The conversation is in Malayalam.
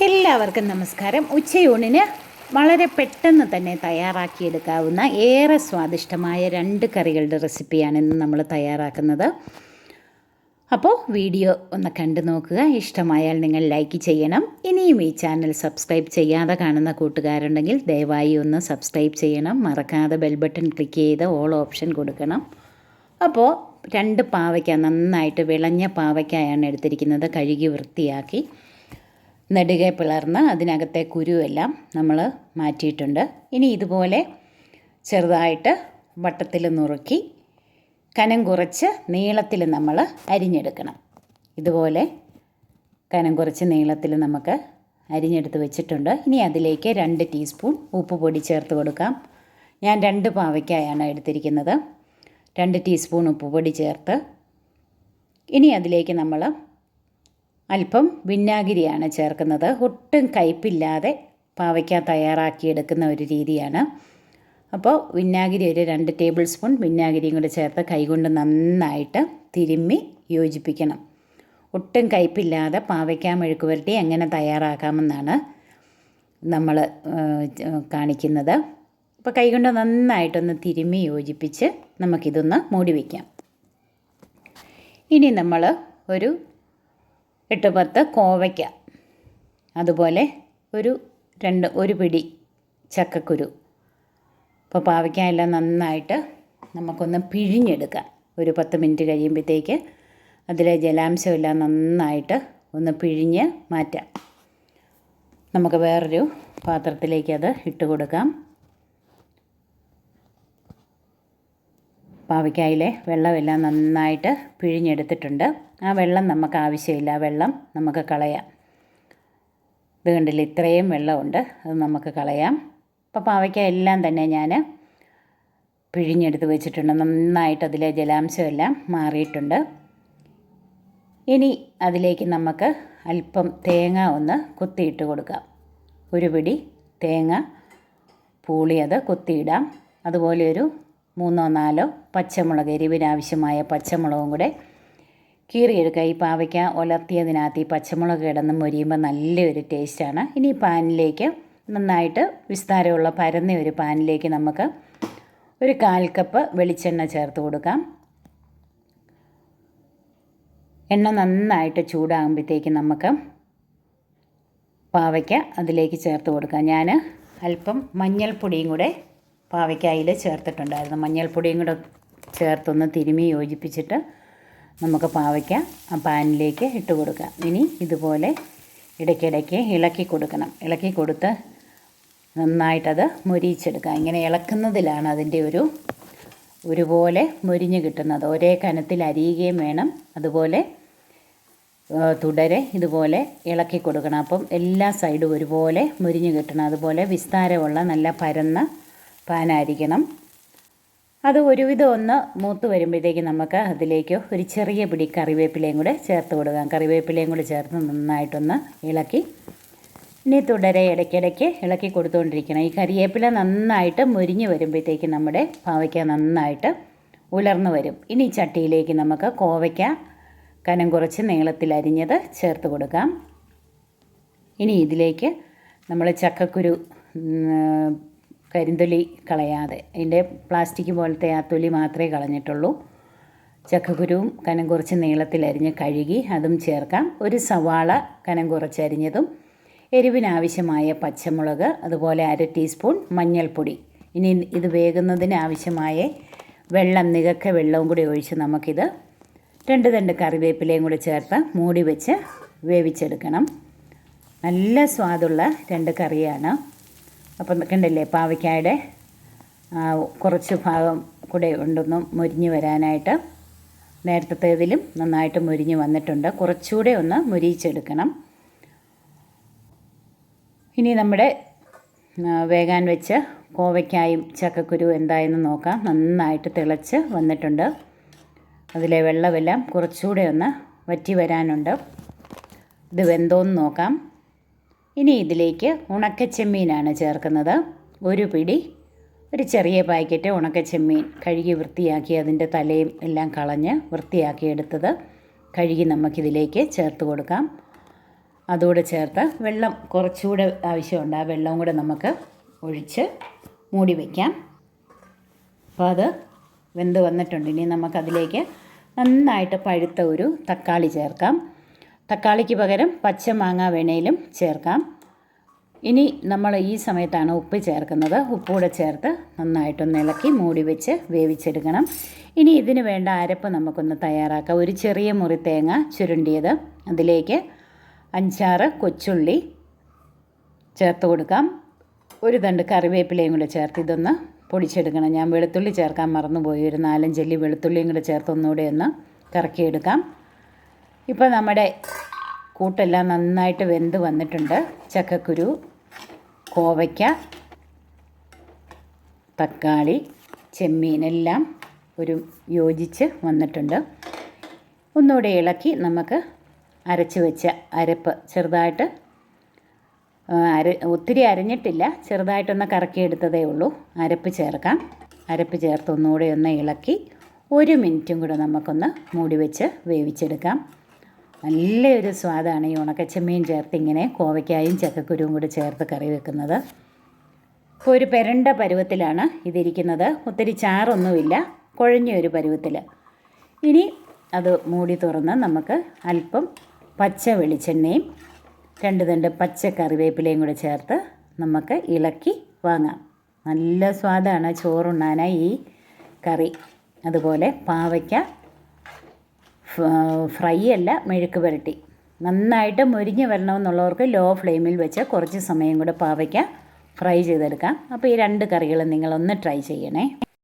എല്ലാവർക്കും നമസ്കാരം. ഉച്ചയൂണിന് വളരെ പെട്ടെന്ന് തന്നെ തയ്യാറാക്കിയെടുക്കാവുന്ന ഏറെ സ്വാദിഷ്ടമായ 2 കറികളുടെ റെസിപ്പിയാണ് ഇന്ന് നമ്മൾ തയ്യാറാക്കുന്നത്. അപ്പോൾ വീഡിയോ ഒന്ന് കണ്ടു നോക്കുക. ഇഷ്ടമായാൽ നിങ്ങൾ ലൈക്ക് ചെയ്യണം. ഇനിയും ഈ ചാനൽ സബ്സ്ക്രൈബ് ചെയ്യാതെ കാണുന്ന കൂട്ടുകാരുണ്ടെങ്കിൽ ദയവായി ഒന്ന് സബ്സ്ക്രൈബ് ചെയ്യണം. മറക്കാതെ ബെൽ ബട്ടൺ ക്ലിക്ക് ചെയ്ത് ഓൾ ഓപ്ഷൻ കൊടുക്കണം. അപ്പോൾ 2 പാവയ്ക്ക, നന്നായിട്ട് വിളഞ്ഞ പാവയ്ക്കായാണ് എടുത്തിരിക്കുന്നത്. കഴുകി വൃത്തിയാക്കി നെടുകെ പിളർന്ന് അതിനകത്തെ കുരുവെല്ലാം നമ്മൾ മാറ്റിയിട്ടുണ്ട്. ഇനി ഇതുപോലെ ചെറുതായിട്ട് വട്ടത്തിൽ നുറുക്കി കനം കുറച്ച് നീളത്തിൽ നമ്മൾ അരിഞ്ഞെടുക്കണം. ഇതുപോലെ കനം കുറച്ച് നീളത്തിൽ നമുക്ക് അരിഞ്ഞെടുത്ത് വെച്ചിട്ടുണ്ട്. ഇനി അതിലേക്ക് 2 ടീസ്പൂൺ ഉപ്പ് പൊടി ചേർത്ത് കൊടുക്കാം. ഞാൻ 2 പാവയ്ക്കായാണ് എടുത്തിരിക്കുന്നത്. 2 ടീസ്പൂൺ ഉപ്പ് പൊടി ചേർത്ത് ഇനി അതിലേക്ക് നമ്മൾ അല്പം വിനാഗിരിയാണ് ചേർക്കുന്നത്. ഒട്ടും കയ്പില്ലാതെ പാവയ്ക്ക തയ്യാറാക്കിയെടുക്കുന്ന ഒരു രീതിയാണ്. അപ്പോൾ വിനാഗിരി ഒരു 2 ടേബിൾ സ്പൂൺ വിനാഗിരിയും കൂടെ ചേർത്ത് കൈകൊണ്ട് നന്നായിട്ട് തിരുമ്മി യോജിപ്പിക്കണം. ഒട്ടും കയ്പില്ലാതെ പാവയ്ക്ക മെഴുക്ക് പുരട്ടി എങ്ങനെ തയ്യാറാക്കാമെന്നാണ് നമ്മൾ കാണിക്കുന്നത്. അപ്പോൾ കൈകൊണ്ട് നന്നായിട്ടൊന്ന് തിരുമ്മി യോജിപ്പിച്ച് നമുക്കിതൊന്ന് മൂടി വയ്ക്കാം. ഇനി നമ്മൾ ഒരു 8-10 കോവയ്ക്ക, അതുപോലെ ഒരു പിടി ചക്കക്കുരു. അപ്പോൾ പാവയ്ക്ക എല്ലാം നന്നായിട്ട് നമുക്കൊന്ന് പിഴിഞ്ഞെടുക്കാം. ഒരു 10 മിനിറ്റ് കഴിയുമ്പോഴത്തേക്ക് അതിലെ ജലാംശമെല്ലാം നന്നായിട്ട് ഒന്ന് പിഴിഞ്ഞ് മാറ്റാം. നമുക്ക് വേറൊരു പാത്രത്തിലേക്ക് അത് ഇട്ട് കൊടുക്കാം. പാവയ്ക്കായിലെ വെള്ളമെല്ലാം നന്നായിട്ട് പിഴിഞ്ഞെടുത്തിട്ടുണ്ട്. ആ വെള്ളം നമുക്ക് ആവശ്യമില്ല. വെള്ളം നമുക്ക് കളയാം. ഇത് കണ്ടില്ല, ഇത്രയും വെള്ളമുണ്ട്, അത് നമുക്ക് കളയാം. അപ്പോൾ പാവയ്ക്ക എല്ലാം തന്നെ ഞാൻ പിഴിഞ്ഞെടുത്ത് വെച്ചിട്ടുണ്ട്. നന്നായിട്ട് അതിലെ ജലാംശമെല്ലാം മാറിയിട്ടുണ്ട്. ഇനി അതിലേക്ക് നമുക്ക് അല്പം തേങ്ങ ഒന്ന് കുത്തിയിട്ട് കൊടുക്കാം. ഒരു പിടി തേങ്ങ പൂളിയത് കുത്തിയിടാം. അതുപോലെ ഒരു 3-4 പച്ചമുളക്, എരിവിനാവശ്യമായ പച്ചമുളകും കൂടെ കീറിയെടുക്കുക. ഈ പാവയ്ക്ക ഉലർത്തിയതിനകത്ത് ഈ പച്ചമുളക് കിടന്ന് മൊരിയുമ്പോൾ നല്ലൊരു ടേസ്റ്റാണ്. ഇനി പാനിലേക്ക് നന്നായിട്ട് വിസ്താരമുള്ള പരന്ന ഒരു പാനിലേക്ക് നമുക്ക് ഒരു 1/4 കപ്പ് വെളിച്ചെണ്ണ ചേർത്ത് കൊടുക്കാം. എണ്ണ നന്നായിട്ട് ചൂടാകുമ്പോഴത്തേക്ക് നമുക്ക് പാവയ്ക്ക അതിലേക്ക് ചേർത്ത് കൊടുക്കാം. ഞാൻ അല്പം മഞ്ഞൾപ്പൊടിയും കൂടെ പാവയ്ക്കായിൽ ചേർത്തിട്ടുണ്ടായിരുന്നു. മഞ്ഞൾപ്പൊടിയും കൂടെ ചേർത്തൊന്ന് തിരുമ്മി യോജിപ്പിച്ചിട്ട് നമുക്ക് പാവയ്ക്ക ആ പാനിലേക്ക് ഇട്ട് കൊടുക്കാം. ഇനി ഇതുപോലെ ഇടയ്ക്കിടയ്ക്ക് ഇളക്കി കൊടുക്കണം. ഇളക്കി കൊടുത്ത് നന്നായിട്ടത് മൊരിയിച്ചെടുക്കാം. ഇങ്ങനെ ഇളക്കുന്നതിലാണ് അതിൻ്റെ ഒരുപോലെ മൊരിഞ്ഞ് കിട്ടുന്നത്. ഒരേ കനത്തിൽ അരിയുകയും വേണം. അതുപോലെ തുടരെ ഇതുപോലെ ഇളക്കി കൊടുക്കണം. അപ്പം എല്ലാ സൈഡും ഒരുപോലെ മൊരിഞ്ഞ് കിട്ടണം. അതുപോലെ വിസ്താരമുള്ള നല്ല പരന്ന പാനായിരിക്കണം. അത് ഒരുവിധം ഒന്ന് മൂത്ത് വരുമ്പോഴത്തേക്ക് നമുക്ക് അതിലേക്ക് ഒരു ചെറിയ പിടി കറിവേപ്പിലയും കൂടെ ചേർത്ത് കൊടുക്കാം. കറിവേപ്പിലയും കൂടെ ചേർത്ത് നന്നായിട്ടൊന്ന് ഇളക്കി ഇനി തുടരെ ഇടയ്ക്കിടയ്ക്ക് ഇളക്കി കൊടുത്തുകൊണ്ടിരിക്കണം. ഈ കറിവേപ്പില നന്നായിട്ട് മൊരിഞ്ഞ് വരുമ്പോഴത്തേക്ക് നമ്മുടെ പാവയ്ക്ക നന്നായിട്ട് ഉലർന്നു വരും. ഇനി ചട്ടിയിലേക്ക് നമുക്ക് കോവയ്ക്ക കനം കുറച്ച് നീളത്തിൽ അരിഞ്ഞത് ചേർത്ത് കൊടുക്കാം. ഇനി ഇതിലേക്ക് നമ്മൾ ചക്കക്കുരു കരിന്തൊലി കളയാതെ, അതിൻ്റെ പ്ലാസ്റ്റിക് പോലത്തെ ആ തൊലി മാത്രമേ കളഞ്ഞിട്ടുള്ളൂ. ചക്കക്കുരുവും കനം കുറച്ച് നീളത്തിലരിഞ്ഞ് കഴുകി അതും ചേർക്കാം. ഒരു സവാള കനം കുറച്ചരിഞ്ഞതും, എരിവിനാവശ്യമായ പച്ചമുളക്, അതുപോലെ 1/2 ടീസ്പൂൺ മഞ്ഞൾപ്പൊടി. ഇനി ഇത് വേകുന്നതിന് ആവശ്യമായ വെള്ളം, നികക്ക വെള്ളവും കൂടി ഒഴിച്ച് നമുക്കിത് 2 തണ്ട് കറിവേപ്പിലയും കൂടി ചേർത്ത് മൂടി വെച്ച് വേവിച്ചെടുക്കണം. നല്ല സ്വാദുള്ള 2 കറിയാണ്. അപ്പം കണ്ടില്ലേ, പാവയ്ക്കായുടെ കുറച്ച് ഭാഗം കൂടെ ഉണ്ടൊന്നും മൊരിഞ്ഞ് വരാനായിട്ട്. നേരത്തേതിലും നന്നായിട്ട് മൊരിഞ്ഞ് വന്നിട്ടുണ്ട്. കുറച്ചുകൂടെ ഒന്ന് മൊരിയിച്ചെടുക്കണം. ഇനി നമ്മുടെ വേകാൻ വെച്ച് കോവയ്ക്കായും ചക്കക്കുരു എന്തായെന്ന് നോക്കാം. നന്നായിട്ട് തിളച്ച് വന്നിട്ടുണ്ട്. അതിലെ വെള്ളമെല്ലാം കുറച്ചുകൂടെ ഒന്ന് വറ്റി വരാനുണ്ട്. ഇത് വെന്തോന്ന് നോക്കാം. ഇനി ഇതിലേക്ക് ഉണക്കച്ചെമ്മീനാണ് ചേർക്കുന്നത്. ഒരു ചെറിയ പാക്കറ്റ് ഉണക്കച്ചെമ്മീൻ കഴുകി വൃത്തിയാക്കി അതിൻ്റെ തലയും എല്ലാം കളഞ്ഞ് വൃത്തിയാക്കിയെടുത്തത് കഴുകി നമുക്കിതിലേക്ക് ചേർത്ത് കൊടുക്കാം. അതുകൂടെ ചേർത്ത് വെള്ളം കുറച്ചുകൂടെ ആവശ്യമുണ്ട്. ആ വെള്ളവും കൂടെ നമുക്ക് ഒഴിച്ച് മൂടി വയ്ക്കാം. അപ്പോൾ അത് വെന്ത് വന്നിട്ടുണ്ട്. ഇനി നമുക്കതിലേക്ക് നന്നായിട്ട് പഴുത്ത ഒരു തക്കാളി ചേർക്കാം. തക്കാളിക്ക് പകരം പച്ചമാങ്ങ വേണേലും ചേർക്കാം. ഇനി നമ്മൾ ഈ സമയത്താണ് ഉപ്പ് ചേർക്കുന്നത്. ഉപ്പൂടെ ചേർത്ത് നന്നായിട്ടൊന്ന് ഇളക്കി മൂടി വെച്ച് വേവിച്ചെടുക്കണം. ഇനി ഇതിന് വേണ്ട അരപ്പ് നമുക്കൊന്ന് തയ്യാറാക്കാം. ഒരു ചെറിയ മുറി തേങ്ങ ചുരുണ്ടിയത്, അതിലേക്ക് 5-6 കൊച്ചുള്ളി ചേർത്ത് കൊടുക്കാം. ഒരു തണ്ട് കറിവേപ്പിലയും കൂടെ ചേർത്ത് ഇതൊന്ന് പൊടിച്ചെടുക്കണം. ഞാൻ വെളുത്തുള്ളി ചേർക്കാൻ മറന്നുപോയി. ഒരു 4-5 അല്ലി വെളുത്തുള്ളിയും കൂടെ ചേർത്ത് ഒന്നുകൂടെ ഒന്ന് കറക്കിയെടുക്കാം. ഇപ്പോൾ നമ്മുടെ കൂട്ടെല്ലാം നന്നായിട്ട് വെന്ത് വന്നിട്ടുണ്ട്. ചക്കക്കുരു, കോവയ്ക്ക, തക്കാളി, ചെമ്മീനെല്ലാം ഒരു യോജിച്ച് വന്നിട്ടുണ്ട്. ഒന്നുകൂടെ ഇളക്കി നമുക്ക് അരച്ച് വെച്ച അരപ്പ് ചെറുതായിട്ട് ഒത്തിരി അരഞ്ഞിട്ടില്ല, ചെറുതായിട്ടൊന്ന് കറക്കിയെടുത്തതേ ഉള്ളൂ. അരപ്പ് ചേർക്കാം. അരപ്പ് ചേർത്ത് ഒന്നുകൂടെ ഒന്ന് ഇളക്കി 1 മിനിറ്റും കൂടെ നമുക്കൊന്ന് മൂടി വെച്ച് വേവിച്ചെടുക്കാം. നല്ലൊരു സ്വാദാണ് ഈ ഉണക്കച്ചെമ്മീൻ ചേർത്ത് ഇങ്ങനെ കോവയ്ക്കായും ചക്കക്കുരുവും കൂടി ചേർത്ത് കറി വെക്കുന്നത്. ഇപ്പോൾ ഒരു പെരണ്ട പരുവത്തിലാണ് ഇതിരിക്കുന്നത്. ഒത്തിരി ചാറൊന്നുമില്ല, കുഴഞ്ഞൊരു പരുവത്തിൽ. ഇനി അത് മൂടി തുറന്ന് നമുക്ക് അല്പം പച്ച വെളിച്ചെണ്ണയും 2 തണ്ട് പച്ച കറിവേപ്പിലയും കൂടെ ചേർത്ത് നമുക്ക് ഇളക്കി വാങ്ങാം. നല്ല സ്വാദാണ് ചോറുണ്ണാനായി ഈ കറി. അതുപോലെ പാവയ്ക്ക ഫ്രൈ അല്ല, മെഴുക്ക് പുരട്ടി. നന്നായിട്ട് മൊരിഞ്ഞ് വരണമെന്നുള്ളവർക്ക് ലോ ഫ്ലെയിമിൽ വെച്ച് കുറച്ച് സമയം കൂടെ പാവയ്ക്ക ഫ്രൈ ചെയ്തെടുക്കാം. അപ്പോൾ ഈ 2 കറികളും നിങ്ങളൊന്ന് ട്രൈ ചെയ്യണേ.